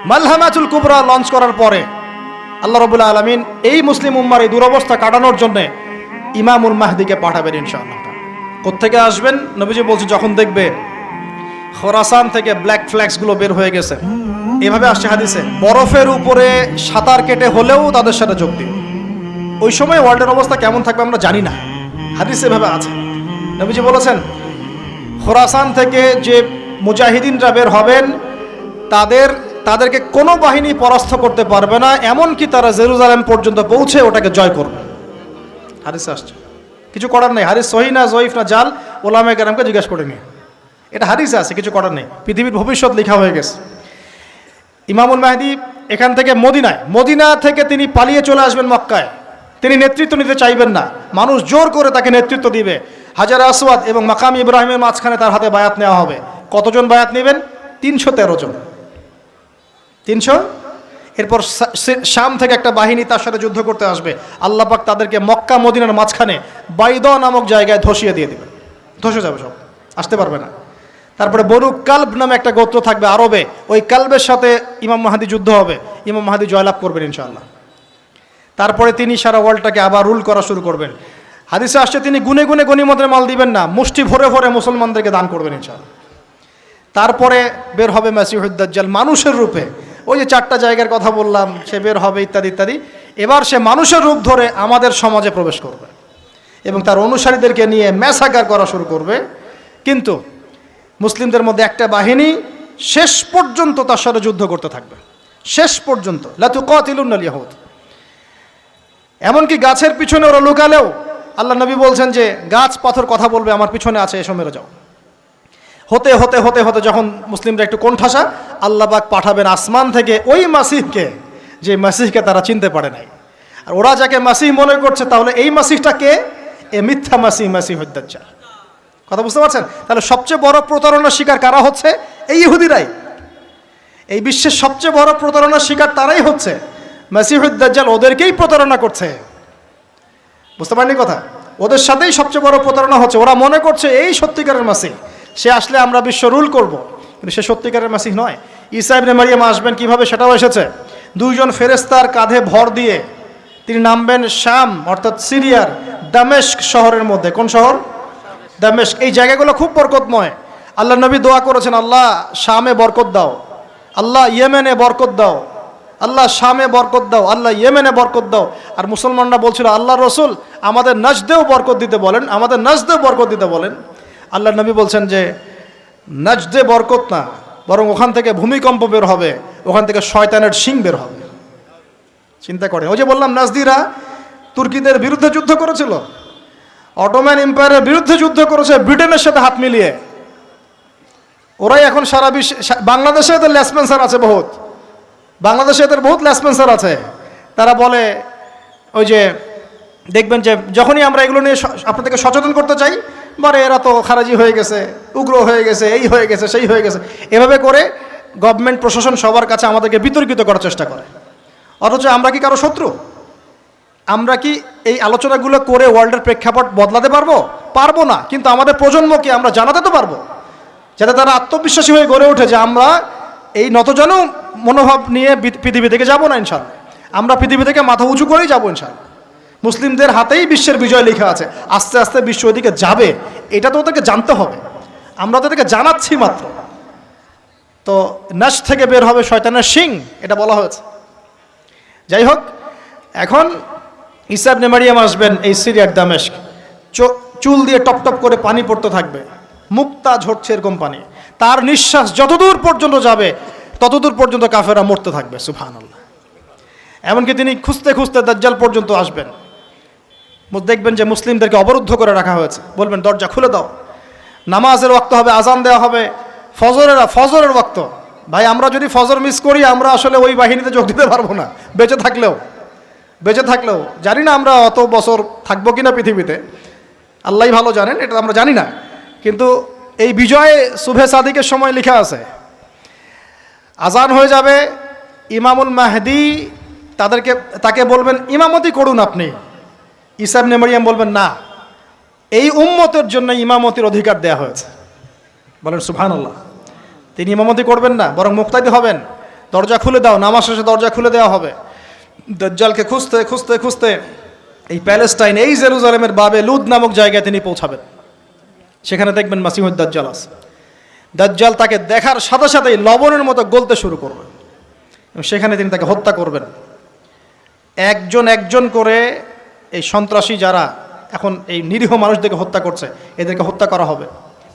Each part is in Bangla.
মালহামাতুল কুবরা লঞ্চ করার পরে আল্লাহ রাব্বুল আলামিন এই মুসলিম উম্মার এই দুরবস্থা কাটানোর জন্য ইমামুল মাহদিকে পাঠাবেন ইনশাআল্লাহ। কোত্থেকে আসবেন? নবীজি বলছে যখন দেখবে খোরাসান থেকে ব্ল্যাক ফ্ল্যাগসগুলো বের হয়ে গেছে, এভাবে আসছে হাদিসে, বরফের উপরে সাঁতার কেটে হলেও তাদের সাথে যোগ দিন। ওই সময় ওয়ার্ল্ডের অবস্থা কেমন থাকবে আমরা জানি না, হাদিসে এভাবে আছে। নবীজি বলেছেন খোরাসান থেকে যে মুজাহিদিনরা বের হবেন তাদেরকে কোনো বাহিনী পরাস্ত করতে পারবে না, এমনকি তারা জেরুজালেম পর্যন্ত পৌঁছে ওটাকে জয় করবে। হাদিসে আসছে, কিছু করার নেই। হাদিস সহিহ না জয়ীফ না জাল, ওলামায়ে কেরামকে জিজ্ঞেস করে নিয়ে, এটা হাদিসে আছে, কিছু করার নেই। পৃথিবীর ভবিষ্যৎ লেখা হয়ে গেছে। ইমামুল মাহদি এখান থেকে মদিনা থেকে তিনি পালিয়ে চলে আসবেন মক্কায়। তিনি নেতৃত্ব নিতে চাইবেন না, মানুষ জোর করে তাকে নেতৃত্ব দিবে। হাজার আসওয়াদ এবং মাকাম ইব্রাহিমের মাঝখানে তার হাতে বায়াত নেওয়া হবে। কতজন বায়াত নেবেন? 313 জন। 300। এরপর শাম থেকে একটা বাহিনী তার সাথে যুদ্ধ করতে আসবে। আল্লাহ পাক তাদেরকে মক্কা মদিনার মাঝখানে বাইদা নামক জায়গায় ধসিয়ে দিয়ে দেবে, ধসে যাবে, সব আসতে পারবে না। তারপরে বনু কালব নামে একটা গোত্র থাকবে আরবে, ওই কালবের সাথে ইমাম মাহদি যুদ্ধ হবে, ইমাম মাহদি জয়লাভ করবেন ইনশাআল্লাহ। তারপরে তিনি সারা ওয়ার্ল্ডটাকে আবার রুল করা শুরু করবেন। হাদিসে আসছে তিনি গুনে গুনে গনিমতের মাল দিবেন না, মুষ্টি ভরে ভরে মুসলমানদেরকে দান করবেন ইনশাআল্লাহ। তারপরে বের হবে মাসিহুদ দাজ্জাল মানুষের রূপে, ওই যে 4টা জায়গার কথা বললাম, সে বের হবে ইত্যাদি ইত্যাদি। এবার সে মানুষের রূপ ধরে আমাদের সমাজে প্রবেশ করবে এবং তার অনুসারীদেরকে নিয়ে ম্যাসাকার করা শুরু করবে। কিন্তু মুসলিমদের মধ্যে একটা বাহিনী শেষ পর্যন্ত তার সাথে যুদ্ধ করতে থাকবে, শেষ পর্যন্ত। লা তুকাতিলুনাল ইয়াহুদ, এমনকি গাছের পিছনে ওরা লুকালেও আল্লাহ নবী বলছেন যে গাছ পাথর কথা বলবে, আমার পিছনে আছে, এসো মেরে যাও। হতে হতে হতে হতে যখন মুসলিমরা একটু কোণঠাসা, আল্লাহ পাক পাঠাবেন আসমান থেকে ওই মাসিহকে, যে মাসিহকে তারা চিনতে পারে নাই। আর ওরা যাকে মাসিহ মনে করছে, তাহলে এই মাসিহটা কে? এ মিথ্যা মাসিহুদ দাজ্জাল। কথা বুঝতে পারছেন? তাহলে সবচেয়ে বড় প্রতারণার শিকার কারা হচ্ছে? এই ইহুদিরাই। এই বিশ্বের সবচেয়ে বড় প্রতারণার শিকার তারাই হচ্ছে। মাসিহুদ দাজ্জাল ওদেরকেই প্রতারণা করছে। বুঝতে পারেননি কথা? ওদের সাথেই সবচেয়ে বড় প্রতারণা হচ্ছে। ওরা মনে করছে এই সত্যিকারের মাসিহ, সে আসলে আমরা বিশ্ব রুল করব, কিন্তু সে সত্যিকারের মাসিহ নয়। ঈসা ইবনে মারিয়াম আসবেন কিভাবে সেটাও এসেছে। 2 জন ফেরেশতার কাঁধে ভর দিয়ে তিনি নামবেন শাম অর্থাৎ সিরিয়ার দামেস্ক শহরের মধ্যে। কোন শহর? দামেস্ক। এই জায়গাগুলো খুব বরকতময়। আল্লাহ নবী দোয়া করেছেন, আল্লাহ শামে বরকত দাও, আল্লাহ ইয়েমেনে বরকত দাও, আল্লাহ শামে বরকত দাও, আল্লাহ ইয়েমেনে বরকত দাও। আর মুসলমানরা বলছিল, আল্লাহ রসুল আমাদের নাজদেও বরকত দিতে বলেন, আমাদের নাজদেও বরকত দিতে বলেন। আল্লাহ নবী বলছেন যে নাজদে বরকত না, বরং ওখান থেকে ভূমিকম্প বের হবে, ওখান থেকে শয়তানের শিং বের হবে। চিন্তা করেন, ওই যে বললাম নাজদিরা তুর্কিদের বিরুদ্ধে যুদ্ধ করেছিল, অটোম্যান এম্পায়ারের বিরুদ্ধে যুদ্ধ করেছে ব্রিটেনের সাথে হাত মিলিয়ে। ওরাই এখন সারা বিশ্বে, বাংলাদেশে এদের লেসপেন্সার আছে বহুত, বাংলাদেশে এদের বহুত লেসপেন্সার আছে। তারা বলে, ওই যে দেখবেন যে যখনই আমরা এগুলো নিয়ে আপনাদেরকে সচেতন করতে চাই, মানে এরা তো খারাজি হয়ে গেছে, উগ্র হয়ে গেছে, এই হয়ে গেছে, সেই হয়ে গেছে, এভাবে করে গভর্নমেন্ট প্রশাসন সবার কাছে আমাদেরকে বিতর্কিত করার চেষ্টা করে। অথচ আমরা কি কারো শত্রু? আমরা কি এই আলোচনাগুলো করে ওয়ার্ল্ডের প্রেক্ষাপট বদলাতে পারবো? পারবো না, কিন্তু আমাদের প্রজন্মকে আমরা জানাতে তো পারবো, যাতে তারা আত্মবিশ্বাসী হয়ে গড়ে ওঠে যে আমরা এই নতজন মনোভাব নিয়ে পৃথিবী থেকে যাবো না ইনশাল্লাহ, আমরা পৃথিবী থেকে মাথা উঁচু করেই যাবো ইনশাল্লাহ। মুসলিমদের হাতেই বিশ্বের বিজয় লেখা আছে, আস্তে আস্তে বিশ্ব ওদিকে যাবে, এটা তো ওদেরকে জানতে হবে। আমরা তো ওদেরকে জানাচ্ছি মাত্র। তো নাশ থেকে বের হবে শয়তানের শিং, এটা বলা হয়েছে। যাই হোক, এখন ঈসা ইবনে মারিয়াম আসবেন এই সিরিয়ার দামেস্ক, চুল দিয়ে টপ টপ করে পানি পড়তে থাকবে, মুক্তা ঝরছে এরকম পানি। তার নিঃশ্বাস যতদূর পর্যন্ত যাবে ততদূর পর্যন্ত কাফেররা মরতে থাকবে। সুবহানাল্লাহ। এমনকি তিনি খুঁজতে খুঁজতে দাজ্জাল পর্যন্ত আসবেন। দেখবেন যে মুসলিমদেরকে অবরুদ্ধ করে রাখা হয়েছে, বলবেন দরজা খুলে দাও, নামাজের ওয়াক্ত হবে, আজান দেওয়া হবে, ফজরের ওয়াক্ত। ভাই আমরা যদি ফজর মিস করি, আমরা আসলে ওই বাহিনীতে যোগ দিতে পারবো না, বেঁচে থাকলেও জানি না আমরা অত বছর থাকবো কিনা পৃথিবীতে, আল্লাহই ভালো জানেন, এটা আমরা জানি না। কিন্তু এই বিজয় সুবহে সাদিকের সময় লেখা আছে, আজান হয়ে যাবে, ইমামুল মাহদি তাকে বলবেন ইমামতি করুন আপনি। ঈসা ইবনে মারিয়াম বলবেন না, এই উম্মতের জন্য ইমামতির অধিকার দেয়া হয়েছে। বলেন সুবহানাল্লাহ। তিনি ইমামতি করবেন না, বরং মুক্তাদি হবেন। দরজা খুলে দাও, নামাজ শেষে দরজা খুলে দেওয়া হবে। দাজ্জালকে খুঁজতে খুঁজতে খুঁজতে এই প্যালেস্টাইন, এই জেরুজালেমের বাবে লুদ নামক জায়গায় তিনি পৌঁছাবেন। সেখানে দেখবেন মাসিহুদ দাজ্জাল আছে। দাজ্জাল তাকে দেখার সাথে সাথেই লবণের মতো গলতে শুরু করবে এবং সেখানে তিনি তাকে হত্যা করবেন। একজন একজন করে এই সন্ত্রাসী যারা এখন এই নিরীহ মানুষদেরকে হত্যা করছে, এদেরকে হত্যা করা হবে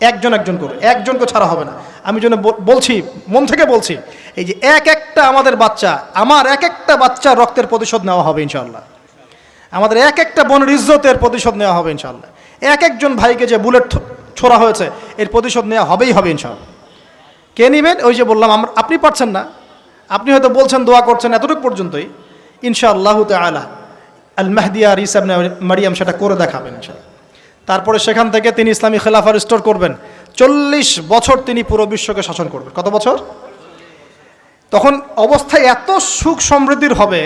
একজন একজন করে, একজনকে ছাড়া হবে না। আমি জন্য বলছি, মন থেকে বলছি, এই যে এক একটা আমাদের বাচ্চা, আমার এক একটা বাচ্চার রক্তের প্রতিশোধ নেওয়া হবে ইনশাআল্লাহ। আমাদের এক একটা বোনের ইজ্জতের প্রতিশোধ নেওয়া হবে ইনশাআল্লাহ। এক একজন ভাইকে যে বুলেট ছোড়া হয়েছে এর প্রতিশোধ নেওয়া হবেই হবে ইনশাআল্লাহ। কে নেবেন? ওই যে বললাম, আপনি পারছেন না, আপনি হয়তো বলছেন দোয়া করছেন এতটুকু পর্যন্তই। ইনশাআল্লাহু তাআলা আল মাহদি আর ঈসা ইবনে মারিয়াম সেটা করে দেখাবেন ইনশাআল্লাহ। তারপরে সেখান থেকে তিনি ইসলামী খেলাফা রিস্টোর করবেন। 40 বছর তিনি পুরো বিশ্বকে শাসন করবেন। কত বছর? তখন অবস্থা এত সুখ সমৃদ্ধির হবে,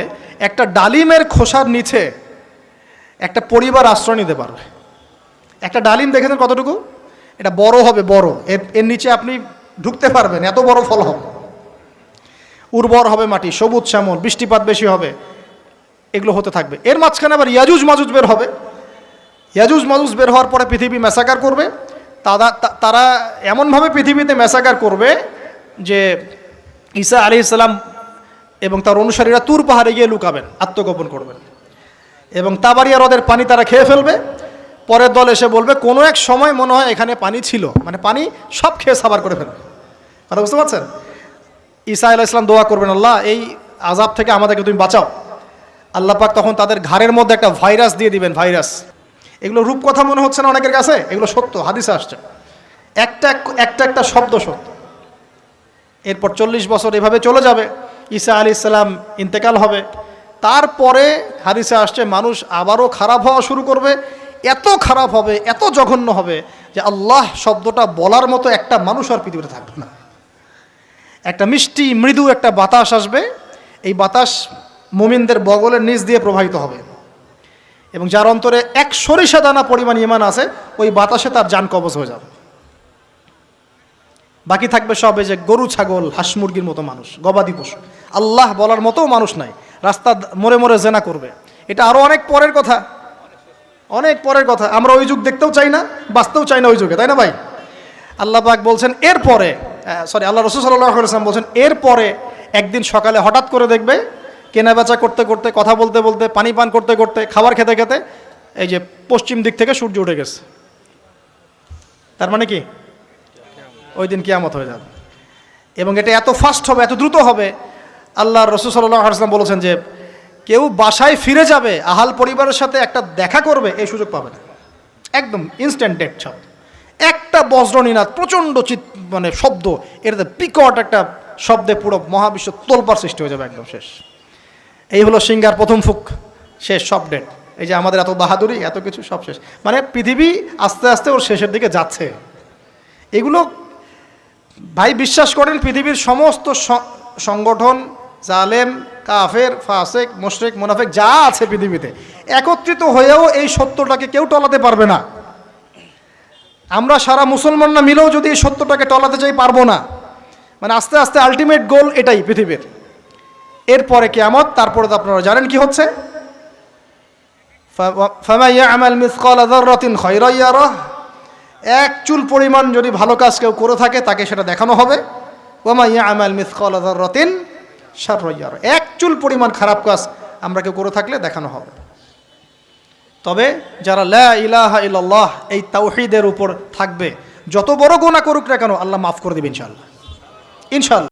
একটা ডালিমের খোসার নিচে একটা পরিবার আশ্রয় নিতে পারবে। একটা ডালিম দেখেছেন কতটুকু? এটা বড় হবে, বড়, এর নিচে আপনি ঢুকতে পারবেন, এত বড় ফল হবে, উর্বর হবে মাটি, সবুজ শ্যামল, বৃষ্টিপাত বেশি হবে, এগুলো হতে থাকবে। এর মাঝখানে আবার ইয়াজুজ মাজুজ বের হবে। ইয়াজুজ মাজুজ বের হওয়ার পরে পৃথিবী ম্যাসাকার করবে। তারা এমনভাবে পৃথিবীতে ম্যাসাকার করবে যে ঈসা আলাইহিস সালাম এবং তার অনুসারীরা তুর পাহাড়ে গিয়ে লুকাবেন, আত্মগোপন করবেন এবং তাবারিয়া হ্রদের পানি তারা খেয়ে ফেলবে। পরের দল এসে বলবে কোনো এক সময় মনে হয় এখানে পানি ছিল, মানে পানি সব খেয়ে সাবার করে ফেলবে। কথা বুঝতে পারছেন? ঈসা আলাইহিস সালাম দোয়া করবেন, আল্লাহ এই আযাব থেকে আমাদেরকে তুমি বাঁচাও। আল্লাহ পাক তখন তাদের ঘাড়ের মধ্যে একটা ভাইরাস দিয়ে দিবেন, ভাইরাস। এগুলো রূপকথা মনে হচ্ছে না অনেকের কাছে, এগুলো সত্য, হাদিসে আসছে, একটা একটা শব্দ সত্য। এরপর 40 বছর এভাবে চলে যাবে, ঈসা আলাইহিস সালাম ইন্তেকাল হবে। তারপরে হাদিসে আসছে মানুষ আবারও খারাপ হওয়া শুরু করবে। এত খারাপ হবে, এত জঘন্য হবে যে আল্লাহ শব্দটা বলার মতো একটা মানুষ আর পৃথিবীতে থাকবে না। একটা মিষ্টি মৃদু একটা বাতাস আসবে, এই বাতাস মুমিনদের বগলের নিচ দিয়ে প্রবাহিত হবে এবং যার অন্তরে এক সরিষা দানা পরিমাণ ঈমান আছে, ওই বাতাসে তার জান কবজ হয়ে যাবে। বাকি থাকবে সব এই যে গরু ছাগল হাঁস মুরগির মতো মানুষ, গবাদি পশু। আল্লাহ বলার মতো মানুষ নাই, রাস্তা মোড়ে মোড়ে জেনা করবে। এটা আরো অনেক পরের কথা, অনেক পরের কথা। আমরা ওই যুগ দেখতেও চাই না, বাঁচতেও চাই না ওই যুগে, তাই না ভাই? আল্লাহ পাক বলছেন এরপরে, আল্লাহ রাসূল সাল্লাল্লাহু আলাইহি ওয়াসাল্লাম বলছেন এরপরে একদিন সকালে হঠাৎ করে দেখবে কেনা বেচা করতে করতে, কথা বলতে বলতে, পানি পান করতে করতে, খাবার খেতে খেতে এই যে পশ্চিম দিক থেকে সূর্য উঠে গেছে। তার মানে কি? ওই দিন কিয়ামত হয়ে যাবে এবং এটা এত ফাস্ট হবে, এত দ্রুত হবে। আল্লাহ রাসূল সাল্লাল্লাহু আলাইহি ওয়াসাল্লাম বলেছেন যে কেউ বাসায় ফিরে যাবে, আহাল পরিবারের সাথে একটা দেখা করবে, এই সুযোগ পাবে না। একদম ইনস্ট্যান্ট ডেট সব। একটা বজ্রনীনাদ, প্রচণ্ড মানে শব্দ, এটাতে বিকট একটা শব্দে পুরো মহাবিশ্ব তোলপাড় সৃষ্টি হয়ে যাবে, একদম শেষ। এই হলো সিঙ্গার প্রথম ফুক, শেষ, সব ডেট। এই যে আমাদের এত বাহাদুরি, এত কিছু সব শেষ, মানে পৃথিবী আস্তে আস্তে ওর শেষের দিকে যাচ্ছে। এগুলো ভাই বিশ্বাস করেন, পৃথিবীর সমস্ত সংগঠন, জালেম, কাফের, ফাসেক, মুশরিক, মুনাফিক যা আছে পৃথিবীতে, একত্রিত হয়েও এই সত্যটাকে কেউ টলাতে পারবে না। আমরা সারা মুসলমানরা মিলেও যদি এই সত্যটাকে টলাতে চাই, পারবো না। মানে আস্তে আস্তে আলটিমেট গোল এটাই পৃথিবীর। এরপরে কিয়ামত, তারপরে তো আপনারা জানেন কি হচ্ছে, ফামান ইয়ামাল মিসকালা যাররাতিন খায়রান ইয়ারাহ, এক চুল পরিমাণ যদি ভালো কাজ কেউ করে থাকে তাকে সেটা দেখানো হবে। ওয়া মান ইয়ামাল মিসকালা যাররাতিন শাররান ইয়ারাহ, এক চুল পরিমাণ খারাপ কাজ আমরা কেউ করে থাকলে দেখানো হবে। তবে যারা লা ইলাহা ইল্লাল্লাহ এই তাওহীদের উপর থাকবে, যত বড় গুনাহ করুক না কেন আল্লাহ মাফ করে দেবেন ইনশাআল্লাহ, ইনশাআল্লাহ।